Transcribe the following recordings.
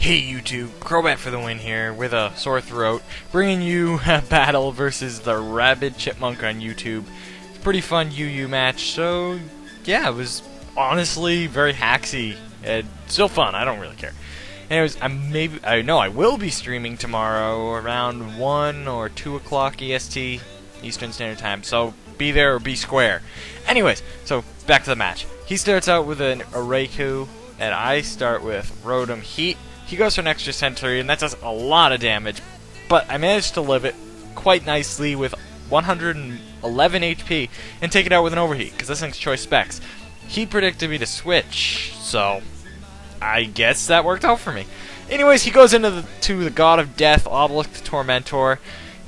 Hey YouTube, Crobat for the win here with a sore throat, bringing you a battle versus the TheRabidChipmunk on YouTube. It's a pretty fun UU match, so yeah, it was honestly very hacksy and still fun. I don't really care. Anyways, I will be streaming tomorrow around 1 or 2 o'clock EST, Eastern Standard Time, so be there or be square. Anyways, so back to the match. He starts out with an Raikou, and I start with Rotom Heat. He goes for an extra Sentry, and that does a lot of damage, but I managed to live it quite nicely with 111 HP and take it out with an Overheat, because this thing's choice specs. He predicted me to switch, so I guess that worked out for me. Anyways, he goes into the God of Death, Obelisk Tormentor,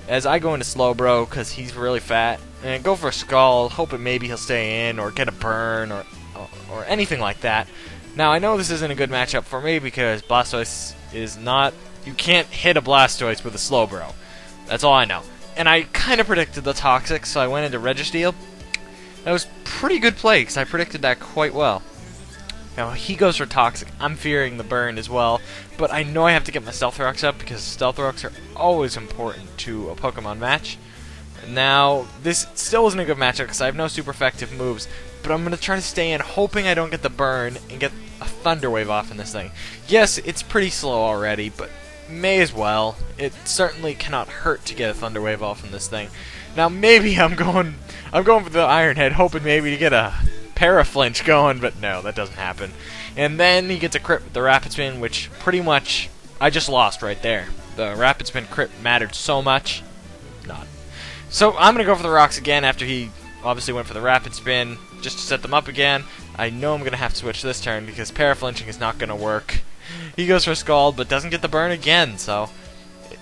as I go into Slowbro, because he's really fat, and go for a Scald, hoping maybe he'll stay in, or get a burn, or anything like that. Now, I know this isn't a good matchup for me because Blastoise is not... You can't hit a Blastoise with a Slowbro. That's all I know. And I kind of predicted the Toxic, so I went into Registeel. That was pretty good play because I predicted that quite well. Now, he goes for Toxic. I'm fearing the burn as well, but I know I have to get my Stealth Rocks up because Stealth Rocks are always important to a Pokemon match. Now, this still isn't a good matchup because I have no super effective moves, but I'm going to try to stay in, hoping I don't get the burn and get a Thunder Wave off in this thing. Yes, it's pretty slow already, but may as well. It certainly cannot hurt to get a Thunder Wave off in this thing. Now, maybe I'm going for the Iron Head, hoping maybe to get a Paraflinch going, but no, that doesn't happen. And then he gets a crit with the Rapid Spin, which pretty much I just lost right there. The Rapid Spin crit mattered so much. Not. So I'm going to go for the rocks again after he obviously went for the Rapid Spin, just to set them up again. I know I'm going to have to switch this turn because Paraflinching is not going to work. He goes for Scald, but doesn't get the burn again, so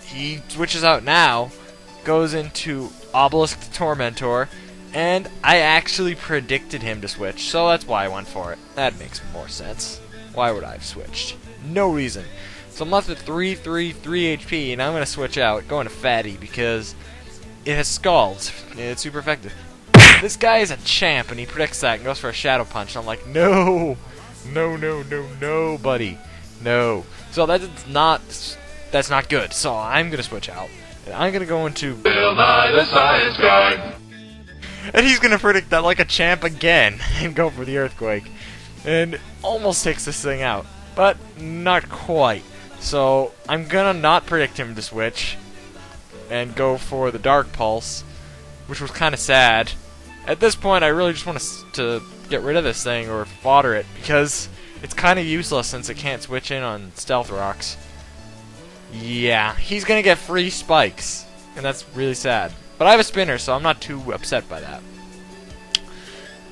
he switches out now, goes into Obelisk Tormentor, and I actually predicted him to switch, so that's why I went for it. That makes more sense. Why would I have switched? No reason. So I'm left with 3 HP, and I'm going to switch out, going to Fatty, because it has Scalds, and it's super effective. This guy is a champ, and he predicts that and goes for a Shadow Punch. And I'm like, no, buddy, no. So that's not good. So I'm gonna switch out, and I'm gonna go into Bill Nye the Science Guy, and he's gonna predict that like a champ again and go for the Earthquake, and almost takes this thing out, but not quite. So I'm gonna not predict him to switch and go for the Dark Pulse, which was kind of sad. At this point, I really just want to get rid of this thing or fodder it, because it's kind of useless since it can't switch in on Stealth Rocks. Yeah, he's going to get free spikes, and that's really sad. But I have a spinner, so I'm not too upset by that.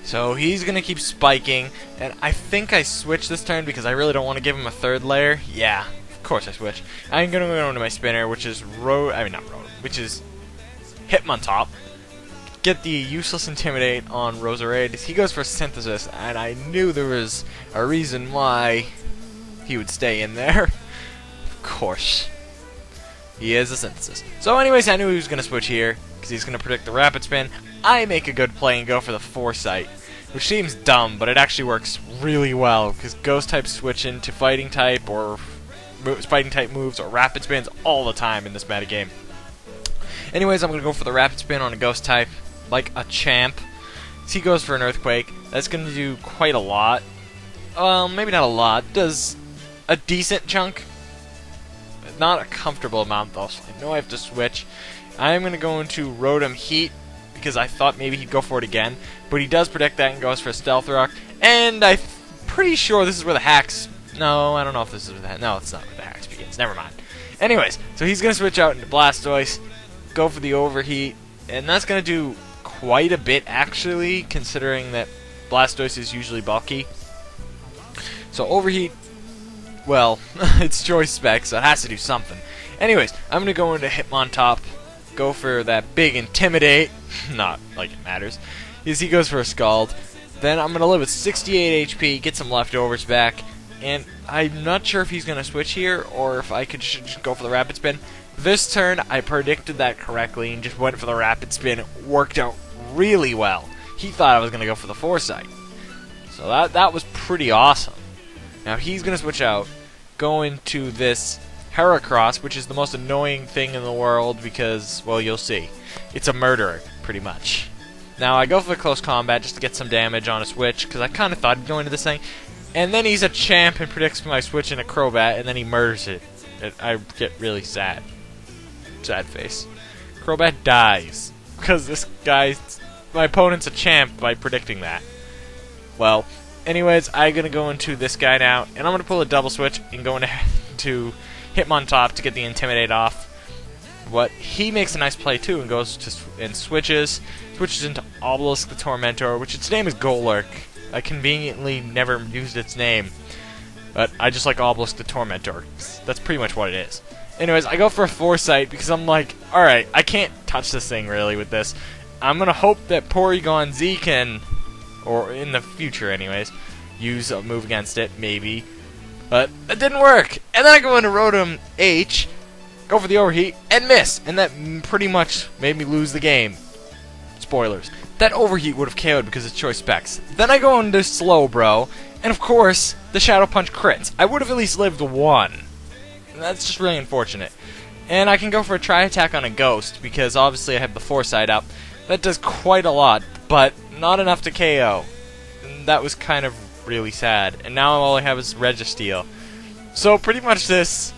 So he's going to keep spiking, and I think I switch this turn because I really don't want to give him a third layer. Yeah, of course I switch. I'm going to go into my spinner, which is which is Hitmontop. Get the useless Intimidate on Roserade. He goes for Synthesis, and I knew there was a reason why he would stay in there. Of course. He is a Synthesis. So anyways, I knew he was going to switch here, because he's going to predict the Rapid Spin. I make a good play and go for the Foresight, which seems dumb, but it actually works really well, because Ghost types switch into Fighting type, or Fighting type moves, or Rapid Spins all the time in this metagame. Anyways, I'm going to go for the Rapid Spin on a Ghost type, like a champ. So he goes for an Earthquake. That's going to do quite a lot. Well, maybe not a lot. Does a decent chunk. Not a comfortable amount, though, so I know I have to switch. I'm going to go into Rotom Heat, because I thought maybe he'd go for it again. But he does predict that and goes for a Stealth Rock. And I'm pretty sure this is where the hacks... No, I don't know if this is where the... No, it's not where the hacks begins. Never mind. Anyways, so he's going to switch out into Blastoise, go for the Overheat, and that's going to do quite a bit, actually, considering that Blastoise is usually bulky. So Overheat, well, it's choice spec, so it has to do something. Anyways, I'm going to go into Hitmontop, go for that big Intimidate, not like it matters, as he goes for a Scald. Then I'm going to live with 68 HP, get some leftovers back, and I'm not sure if he's going to switch here, or if I could just go for the Rapid Spin. This turn, I predicted that correctly and just went for the Rapid Spin. It worked out really well. He thought I was going to go for the Foresight. So that was pretty awesome. Now he's going to switch out, go into this Heracross, which is the most annoying thing in the world because, well, you'll see. It's a murderer, pretty much. Now, I go for close combat just to get some damage on a switch, because I kind of thought he'd go into this thing. And then he's a champ and predicts my switch in a Crobat, and then he murders it. I get really sad. Sad face. Crobat dies. Because this guy, my opponent's a champ by predicting that. Well, anyways, I'm going to go into this guy now, and I'm going to pull a double switch and go into Hitmontop to get the Intimidate off. But he makes a nice play too and goes to and switches into Obelisk the Tormentor, which its name is Golurk. I conveniently never used its name, but I just like Obelisk the Tormentor. That's pretty much what it is. Anyways, I go for a Foresight because I'm like, alright, I can't touch this thing really with this. I'm gonna hope that Porygon Z can, or in the future anyways, use a move against it, maybe. But that didn't work! And then I go into Rotom H, go for the Overheat, and miss! And that pretty much made me lose the game. Spoilers. That Overheat would have KO'd because it's choice specs. Then I go into Slowbro, and of course, the Shadow Punch crits. I would have at least lived one. That's just really unfortunate. And I can go for a Tri-Attack on a Ghost, because obviously I have the Foresight up. That does quite a lot, but not enough to KO. And that was kind of really sad. And now all I have is Registeel. So pretty much this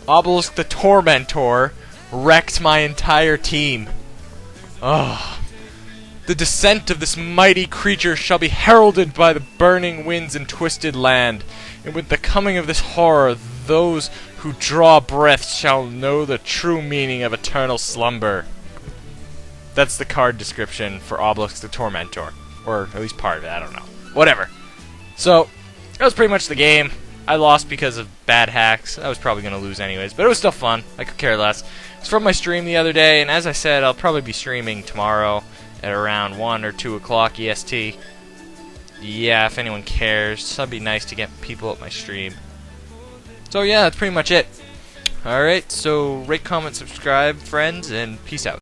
Obelisk the Tormentor wrecked my entire team. Ugh. The descent of this mighty creature shall be heralded by the burning winds and twisted land, and with the coming of this horror, those who draw breath shall know the true meaning of eternal slumber. That's the card description for Obelisk the Tormentor. Or at least part of it, I don't know. Whatever. So, that was pretty much the game. I lost because of bad hacks. I was probably going to lose anyways, but it was still fun. I could care less. It's from my stream the other day, and as I said, I'll probably be streaming tomorrow at around 1 or 2 o'clock EST. Yeah, if anyone cares. That'd be nice to get people at my stream. So yeah, that's pretty much it. Alright, so rate, comment, subscribe, friends, and peace out.